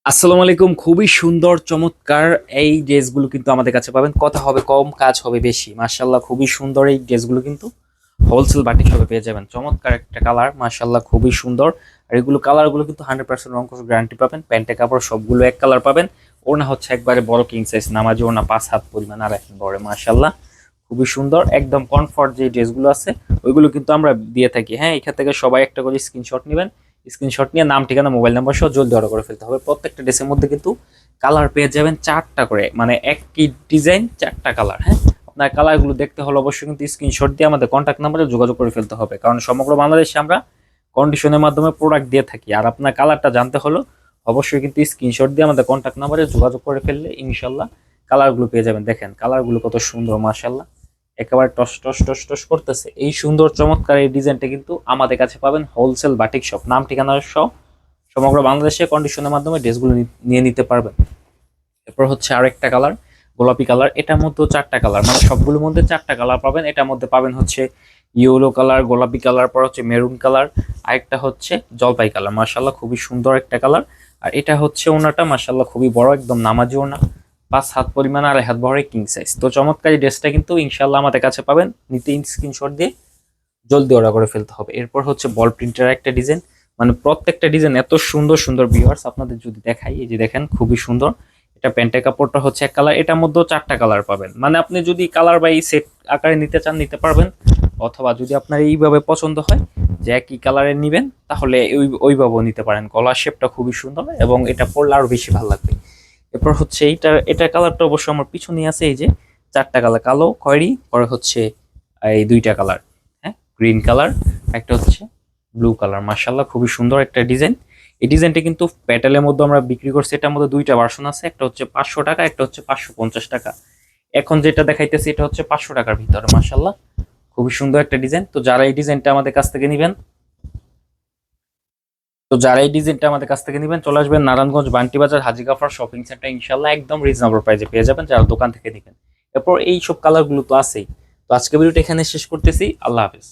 আসসালামু আলাইকুম। খুবই সুন্দর চমৎকার এই ড্রেসগুলো কিন্তু আমাদের কাছে পাবেন। কথা হবে কম, কাজ হবে বেশি। মাশাআল্লাহ খুবই সুন্দর এই ড্রেসগুলো কিন্তু হোলসেল বাটিক শপে পেয়ে যাবেন। চমৎকার একটা কালার, মাশাআল্লাহ খুবই সুন্দর। আর এগুলো কালারগুলো কিন্তু 100% রং কোর্স গ্যারান্টি পাবেন। প্যান্টের কাপড় সবগুলো এক কালার পাবেন। ওড়না হচ্ছে একবারে বড় কিং সাইজ নামাজি ওড়না, 5 হাত পরিমাণ আর এখন বড়। মাশাআল্লাহ খুবই সুন্দর, একদম কমফর্ট যে ড্রেসগুলো আছে ওইগুলো কিন্তু আমরা দিয়ে থাকি। হ্যাঁ, এখান থেকে সবাই একটা করে স্ক্রিনশট নেবেন। স্ক্রিনশট নিয়ে নাম, ঠিকানা, মোবাইল নাম্বার সহ জলদি অর্ডার করে ফেলতে হবে। প্রত্যেকটা ড্রেসের মধ্যে কিন্তু কালার পেয়ে যাবেন 4টা করে, মানে একই ডিজাইন 4টা কালার। হ্যাঁ, আপনার কালারগুলো দেখতে হলে অবশ্যই কিন্তু স্ক্রিনশট দিয়ে আমাদের কন্ট্যাক্ট নাম্বারে যোগাযোগ করে ফেলতে হবে, কারণ সমগ্র বাংলাদেশে আমরা কন্ডিশনের মাধ্যমে প্রোডাক্ট দিয়ে থাকি। আর আপনার কালারটা জানতে হলো অবশ্যই কিন্তু স্ক্রিনশট দিয়ে আমাদের কন্ট্যাক্ট নাম্বারে যোগাযোগ করে ফেললে ইনশাল্লাহ কালারগুলো পেয়ে যাবেন। দেখেন কালারগুলো কত সুন্দর, মাশাল্লাহ একেবারে টস টস টস টস করতেছে। এই সুন্দর চমৎকার এই ডিজাইনটা কিন্তু আমাদের কাছে পাবেন হোলসেল বাটিক শপ, নাম ঠিকানা সহ সমগ্র বাংলাদেশে কন্ডিশনের মাধ্যমে ড্রেসগুলো নিয়ে নিতে পারবেন। এরপর হচ্ছে আরেকটা কালার, গোলাপি কালার। এটার মধ্যে 4টা কালার, মানে সবগুলোর মধ্যে 4টা কালার পাবেন। এটার মধ্যে পাবেন হচ্ছে ইয়েলো কালার, গোলাপি কালার, পর হচ্ছে মেরুন কালার, আরেকটা হচ্ছে জলপাই কালার। মাশাল্লাহ খুবই সুন্দর একটা কালার। আর এটা হচ্ছে ওনাটা, মাশাল্লাহ খুবই বড়, একদম নামাজি ওনা, 5 হাত পরিমাণ আর হাত বহরে কিং সাইজ। তো চমৎকার এই ড্রেসটা কিন্তু ইনশাল্লাহ আমাদের কাছে পাবেন। নিতে স্ক্রিনশট দিয়ে জলদি অর্ডার করে ফেলতে হবে। এরপর হচ্ছে বল প্রিন্টের একটা ডিজাইন, মানে প্রত্যেকটা ডিজাইন এত সুন্দর সুন্দর ভিউয়ার্স, আপনাদের যদি দেখাই, এই যে দেখেন খুবই সুন্দর। এটা প্যান্টের কাপড়টা হচ্ছে এক কালার, এটার মধ্যেও 4টা কালার পাবেন। মানে আপনি যদি কালার বা এই সেট আকারে নিতে চান নিতে পারবেন, অথবা যদি আপনার এইভাবে পছন্দ হয় যে একই কালারের নিবেন তাহলে ওইভাবেও নিতে পারেন। গলার শেপটা খুবই সুন্দর এবং এটা পরলে আরো বেশি ভালো লাগবে। এরপর হচ্ছে এটার কালারটা অবশ্য আমার পিছনে আছে, এই যে 4টা কালার, কালো, খয়েরি, পরে হচ্ছে এই 2টা কালার। হ্যাঁ, গ্রিন কালার, একটা হচ্ছে ব্লু কালার। মার্শাল্লাহ খুবই সুন্দর একটা ডিজাইন। এই ডিজাইনটা কিন্তু প্যাটেলের মধ্যে আমরা বিক্রি করছি। এটার মধ্যে 2টা ভার্সন আছে, একটা হচ্ছে 500 টাকা, একটা হচ্ছে 550 টাকা। এখন যেটা দেখাইতেছি এটা হচ্ছে 500 টাকার ভিতরে। মার্শাল্লাহ খুবই সুন্দর একটা ডিজাইন। তো যারা এই ডিজাইনটা আমাদের কাছ থেকে নিবেন চলে আসবেন নারায়ণগঞ্জ বান্টি বাজার হাজী গাফার শপিং সেন্টার। ইনশাল্লাহ একদম রিজনেবল প্রাইসে পেয়ে যাবেন যারা দোকান থেকে নিবেন। এরপর এই সব কালার গুলো তো আছেই। তো আজকে ভিডিওটা এখানে শেষ করতেছি। আল্লাহ হাফেজ।